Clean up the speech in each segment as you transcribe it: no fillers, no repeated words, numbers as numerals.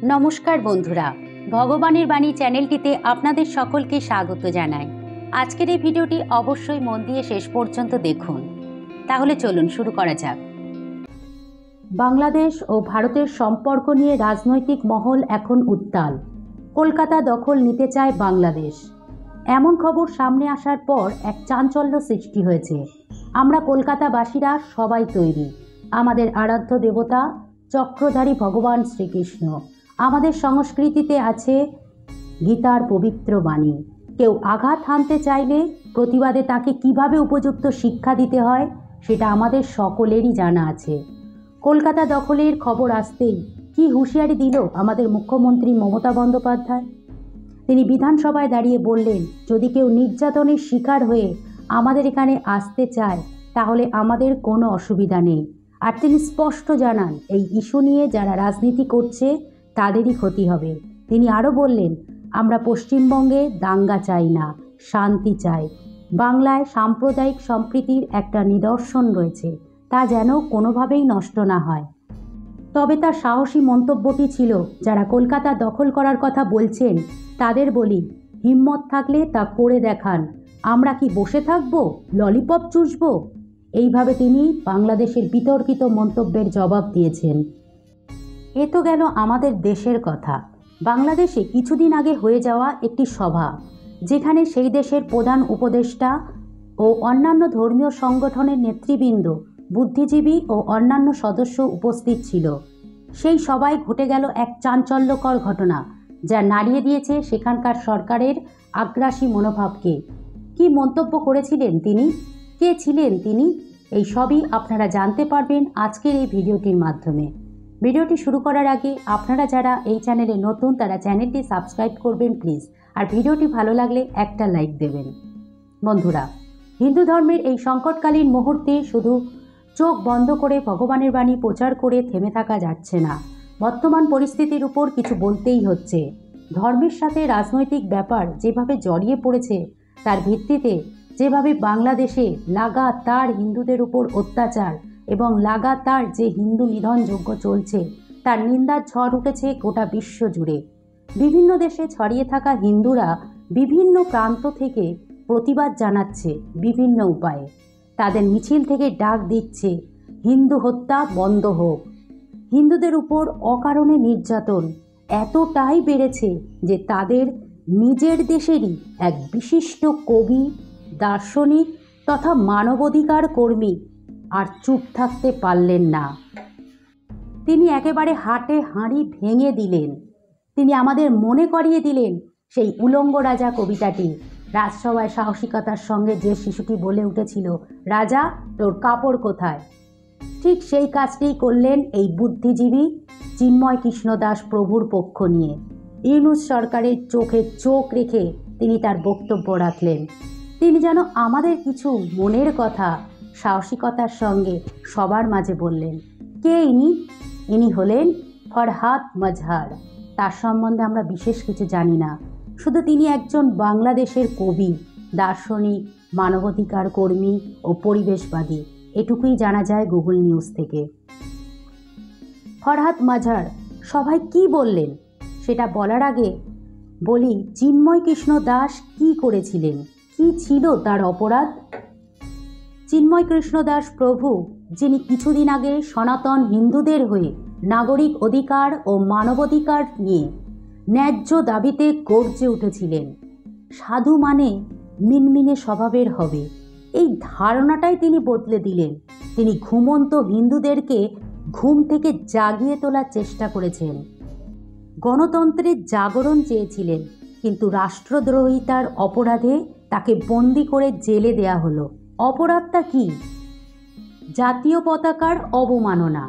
নমস্কার বন্ধুরা, ভগবানের বাণী চ্যানেলটিতে আপনাদের সকলকে স্বাগত জানাই। আজকের এই ভিডিওটি অবশ্যই মন দিয়ে শেষ পর্যন্ত দেখুন। তাহলে চলুন শুরু করা যাক। বাংলাদেশ ও ভারতের সম্পর্ক নিয়ে রাজনৈতিক মহল এখন উত্তাল। কলকাতা দখল নিতে চায় বাংলাদেশ, এমন খবর সামনে আসার পর এক চাঞ্চল্য সৃষ্টি হয়েছে। আমরা কলকাতাবাসীরা সবাই তৈরি। আমাদের আরাধ্য দেবতা চক্রধারী ভগবান শ্রীকৃষ্ণ। আমাদের সংস্কৃতিতে আছে গীতার পবিত্র বাণী। কেউ আঘাত হানতে চাইলে প্রতিবাদে তাকে কিভাবে উপযুক্ত শিক্ষা দিতে হয় সেটা আমাদের সকলেরই জানা আছে। কলকাতা দখলের খবর আসতেই কি হুঁশিয়ারি দিল আমাদের মুখ্যমন্ত্রী মমতা বন্দ্যোপাধ্যায়। তিনি বিধানসভায় দাঁড়িয়ে বললেন, যদি কেউ নির্যাতনের শিকার হয়ে আমাদের এখানে আসতে চায় তাহলে আমাদের কোনো অসুবিধা নেই। আর তিনি স্পষ্ট জানান, এই ইস্যু নিয়ে যারা রাজনীতি করছে তাদেরই ক্ষতি হবে। তিনি আরও বললেন, আমরা পশ্চিমবঙ্গে দাঙ্গা চাই না, শান্তি চাই। বাংলায় সাম্প্রদায়িক সম্প্রীতির একটা নিদর্শন রয়েছে, তা যেন কোনোভাবেই নষ্ট না হয়। তবে তার সাহসী মন্তব্যটি ছিল, যারা কলকাতা দখল করার কথা বলছেন তাদের বলি, হিম্মত থাকলে তা করে দেখান। আমরা কি বসে থাকব, ললিপপ চুষব? এইভাবে তিনি বাংলাদেশের বিতর্কিত মন্তব্যের জবাব দিয়েছেন। এ তো গেল আমাদের দেশের কথা। বাংলাদেশে কিছুদিন আগে হয়ে যাওয়া একটি সভা, যেখানে সেই দেশের প্রধান উপদেষ্টা ও অন্যান্য ধর্মীয় সংগঠনের নেতৃবৃন্দ, বুদ্ধিজীবী ও অন্যান্য সদস্য উপস্থিত ছিল। সেই সভায় ঘটে গেল এক চাঞ্চল্যকর ঘটনা, যা নাড়িয়ে দিয়েছে সেখানকার সরকারের আগ্রাসী মনোভাবকে। কি মন্তব্য করেছিলেন তিনি, কে ছিলেন তিনি, এই সবই আপনারা জানতে পারবেন আজকের এই ভিডিওটির মাধ্যমে। ভিডিওটি শুরু করার আগে আপনারা যারা এই চ্যানেলে নতুন তারা চ্যানেলটি সাবস্ক্রাইব করবেন প্লিজ, আর ভিডিওটি ভালো লাগলে একটা লাইক দেবেন। বন্ধুরা, হিন্দু ধর্মের এই সংকটকালীন মুহূর্তে শুধু চোখ বন্ধ করে ভগবানের বাণী প্রচার করে থেমে থাকা যাচ্ছে না। বর্তমান পরিস্থিতির উপর কিছু বলতেই হচ্ছে। ধর্মের সাথে রাজনৈতিক ব্যাপার যেভাবে জড়িয়ে পড়েছে, তার ভিত্তিতে যেভাবে বাংলাদেশে লাগাতার হিন্দুদের উপর অত্যাচার এবং লাগাতার যে হিন্দু নিধনযজ্ঞ চলছে, তার নিন্দার ঝড় উঠেছে গোটা বিশ্ব জুড়ে। বিভিন্ন দেশে ছড়িয়ে থাকা হিন্দুরা বিভিন্ন প্রান্ত থেকে প্রতিবাদ জানাচ্ছে বিভিন্ন উপায়ে। তাদের মিছিল থেকে ডাক দিচ্ছে, হিন্দু হত্যা বন্ধ হোক। হিন্দুদের উপর অকারণে নির্যাতন এতটাই বেড়েছে যে তাদের নিজের দেশেরই এক বিশিষ্ট কবি, দার্শনিক তথা মানবাধিকার কর্মী আর চুপ থাকতে পারলেন না। তিনি একেবারে হাটে হাঁড়ি ভেঙে দিলেন। তিনি আমাদের মনে করিয়ে দিলেন সেই উলঙ্গ রাজা কবিতাটি। রাজসভায় সাহসিকতার সঙ্গে যে শিশুটি বলে উঠেছিল, রাজা তোর কাপড় কোথায়, ঠিক সেই কাজটিই করলেন এই বুদ্ধিজীবী চিন্ময় কৃষ্ণ দাস প্রভুর পক্ষ নিয়ে। ইউনূস সরকারের চোখে চোখ রেখে তিনি তার বক্তব্য রাখলেন। তিনি যেন আমাদের কিছু মনের কথা সাহসিকতার সঙ্গে সবার মাঝে বললেন। কে ইনি? ইনি হলেন ফরহাদ মজহার। তার সম্বন্ধে আমরা বিশেষ কিছু জানি না, শুধু তিনি একজন বাংলাদেশের কবি, দার্শনিক, মানবাধিকার কর্মী ও পরিবেশবাদী, এটুকুই জানা যায় গুগল নিউজ থেকে। ফরহাদ মজহার সবাই কি বললেন সেটা বলার আগে বলি, চিন্ময় কৃষ্ণ দাস কি করেছিলেন, কি ছিল তার অপরাধ। চিন্ময় কৃষ্ণ দাস প্রভু, যিনি কিছুদিন আগে সনাতন হিন্দুদের হয়ে নাগরিক অধিকার ও মানবাধিকার নিয়ে ন্যায্য দাবিতে গর্জে উঠেছিলেন। সাধু মানে মিনমিনে স্বভাবের হবে, এই ধারণাটাই তিনি বদলে দিলেন। তিনি ঘুমন্ত হিন্দুদেরকে ঘুম থেকে জাগিয়ে তোলার চেষ্টা করেছেন। গণতন্ত্রের জাগরণ চেয়েছিলেন, কিন্তু রাষ্ট্রদ্রোহিতার অপরাধে তাকে বন্দি করে জেলে দেয়া হলো। অপরাধটা কি? জাতীয় পতাকার অবমাননা,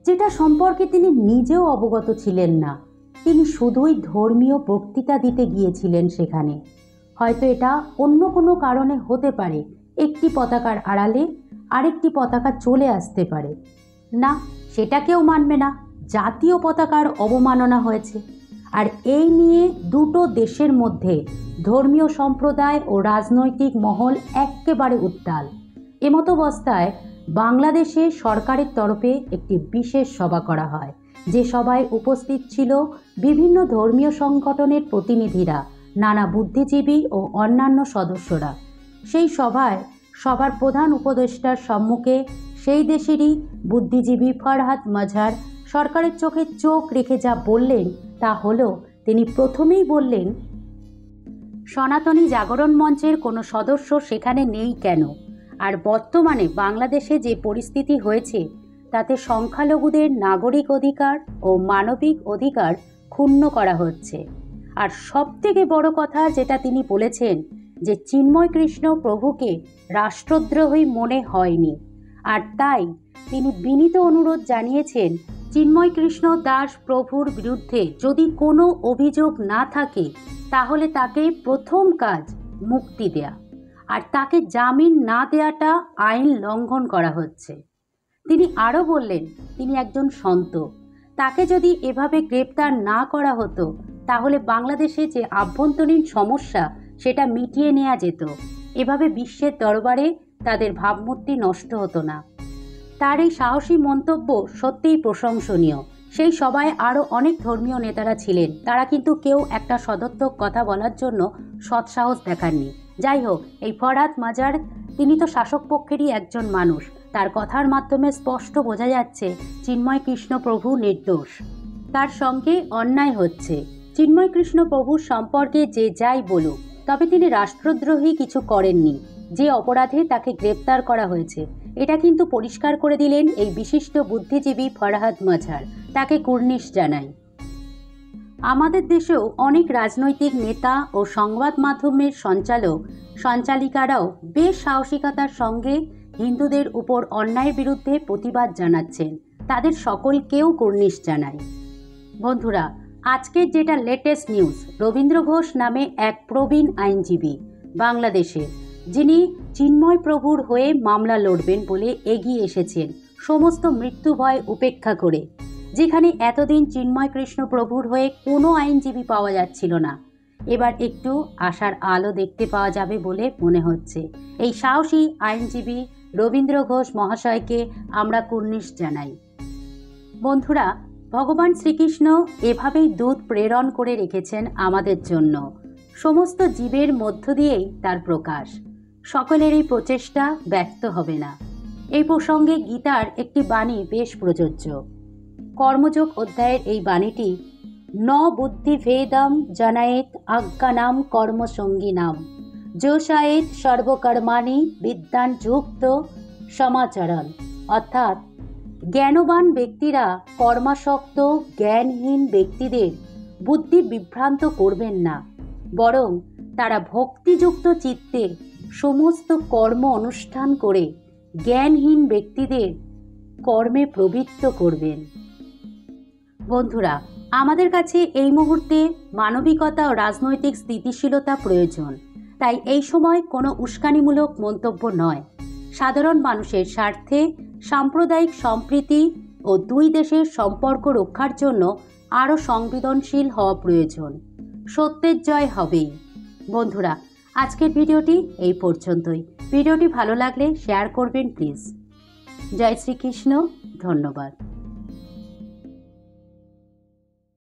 যেটা সম্পর্কে তিনি নিজেও অবগত ছিলেন না। তিনি শুধুই ধর্মীয় বক্তৃতা দিতে গিয়েছিলেন সেখানে। হয়তো এটা অন্য কোনো কারণে হতে পারে, একটি পতাকার আড়ালে আরেকটি পতাকা চলে আসতে পারে। না, সেটা কেউ মানবে না। জাতীয় পতাকার অবমাননা হয়েছে, আর এই নিয়ে দুটো দেশের মধ্যে ধর্মীয় সম্প্রদায় ও রাজনৈতিক মহল একেবারে উত্তাল। এমতো অবস্থায় বাংলাদেশে সরকারের তরফে একটি বিশেষ সভা করা হয়। যে সভায় উপস্থিত ছিল বিভিন্ন ধর্মীয় সংগঠনের প্রতিনিধিরা, নানা বুদ্ধিজীবী ও অন্যান্য সদস্যরা। সেই সভায় সবার প্রধান উপদেষ্টার সম্মুখে সেই দেশেরই বুদ্ধিজীবী ফরহাদ মজহার সরকারের চোখে চোখ রেখে যা বললেন তা হলো, তিনি প্রথমেই বললেন, সনাতনী জাগরণ মঞ্চের কোনো সদস্য সেখানে নেই কেন? আর বর্তমানে বাংলাদেশে যে পরিস্থিতি হয়েছে তাতে সংখ্যালঘুদের নাগরিক অধিকার ও মানবিক অধিকার ক্ষুণ্ণ করা হচ্ছে। আর সবথেকে বড় কথা যেটা তিনি বলেছেন যে চিন্ময় কৃষ্ণ প্রভুকে রাষ্ট্রদ্রোহী মনে হয়নি, আর তাই তিনি বিনীত অনুরোধ জানিয়েছেন চিন্ময় কৃষ্ণ দাস প্রভুর বিরুদ্ধে যদি কোনো অভিযোগ না থাকে তাহলে তাকে প্রথম কাজ মুক্তি দেয়া, আর তাকে জামিন না দেওয়াটা আইন লঙ্ঘন করা হচ্ছে। তিনি আরও বললেন তিনি একজন সন্ত, তাকে যদি এভাবে গ্রেপ্তার না করা হতো তাহলে বাংলাদেশে যে আভ্যন্তরীণ সমস্যা সেটা মিটিয়ে নেওয়া যেত, এভাবে বিশ্বের দরবারে তাদের ভাবমূর্তি নষ্ট হতো না। তার এই সাহসী মন্তব্য সত্যিই প্রশংসনীয়। সেই সভায় আরও অনেক ধর্মীয় নেতারা ছিলেন, তারা কিন্তু কেউ একটা সদর্থক কথা বলার জন্য সৎসাহস দেখাননি। যাই হোক, এই ফরহাদ মজহার তিনি তো শাসক পক্ষেরই একজন মানুষ, তার কথার মাধ্যমে স্পষ্ট বোঝা যাচ্ছে চিন্ময় কৃষ্ণ প্রভু নির্দোষ, তার সঙ্গে অন্যায় হচ্ছে। চিন্ময় কৃষ্ণ প্রভুর সম্পর্কে যে যাই বলুক, তবে তিনি রাষ্ট্রদ্রোহী কিছু করেননি। যে অপরাধে তাকে গ্রেপ্তার করা হয়েছে এটা কিন্তু পরিষ্কার করে দিলেন এই বিশিষ্ট বুদ্ধিজীবী ফরহাদ মজহার, তাকে কুর্নিশ জানাই। আমাদের দেশেও অনেক রাজনৈতিক নেতা ও সংবাদ মাধ্যমের সঞ্চালিকারাও বেশ সাহসিকতার সঙ্গে হিন্দুদের উপর অন্যায়ের বিরুদ্ধে প্রতিবাদ জানাচ্ছেন, তাদের সকলকেও কুর্নিশ জানাই। বন্ধুরা, আজকের যেটা লেটেস্ট নিউজ, রবীন্দ্র ঘোষ নামে এক প্রবীণ আইনজীবী বাংলাদেশে, যিনি চিন্ময় প্রভুর হয়ে মামলা লড়বেন বলে এগিয়ে এসেছেন সমস্ত মৃত্যু ভয় উপেক্ষা করে, যেখানে এতদিন চিন্ময় কৃষ্ণ প্রভুর হয়ে কোনো আইনজীবী পাওয়া যাচ্ছিল না, এবার একটু আশার আলো দেখতে পাওয়া যাবে বলে মনে হচ্ছে। এই সাহসী আইনজীবী রবীন্দ্র ঘোষ মহাশয়কে আমরা কুর্নিশ জানাই। বন্ধুরা, ভগবান শ্রীকৃষ্ণ এভাবেই দূত প্রেরণ করে রেখেছেন আমাদের জন্য, সমস্ত জীবের মধ্য দিয়েই তার প্রকাশ। সকলের এই প্রচেষ্টা ব্যর্থ হবে না। এই প্রসঙ্গে গীতার একটি বাণী বেশ প্রযোজ্য। কর্মযোগ অধ্যায়ের এই বাণীটি, ন বুদ্ধি ভেদম জনায়েত আজ্ঞানাম কর্মসঙ্গিনাম যোশায়েত সর্বকর্মাণি বিদ্যান যুক্ত সমাচরণ, অর্থাৎ জ্ঞানবান ব্যক্তিরা কর্মাসক্ত জ্ঞানহীন ব্যক্তিদের বুদ্ধি বিভ্রান্ত করবেন না, বরং তারা ভক্তিযুক্ত চিত্তে সমস্ত কর্ম অনুষ্ঠান করে জ্ঞানহীন ব্যক্তিদের কর্মে প্রবৃত্ত করবেন। বন্ধুরা, আমাদের কাছে এই মুহূর্তে মানবিকতা ও রাজনৈতিক স্থিতিশীলতা প্রয়োজন, তাই এই সময় কোনো উস্কানিমূলক মন্তব্য নয়। সাধারণ মানুষের স্বার্থে সাম্প্রদায়িক সম্প্রীতি ও দুই দেশের সম্পর্ক রক্ষার জন্য আরও সংবেদনশীল হওয়া প্রয়োজন। সত্যের জয় হবেই। বন্ধুরা, আজকের ভিডিওটি এই পর্যন্তই। ভিডিওটি ভালো লাগলে শেয়ার করবেন প্লিজ। জয় শ্রীকৃষ্ণ। ধন্যবাদ।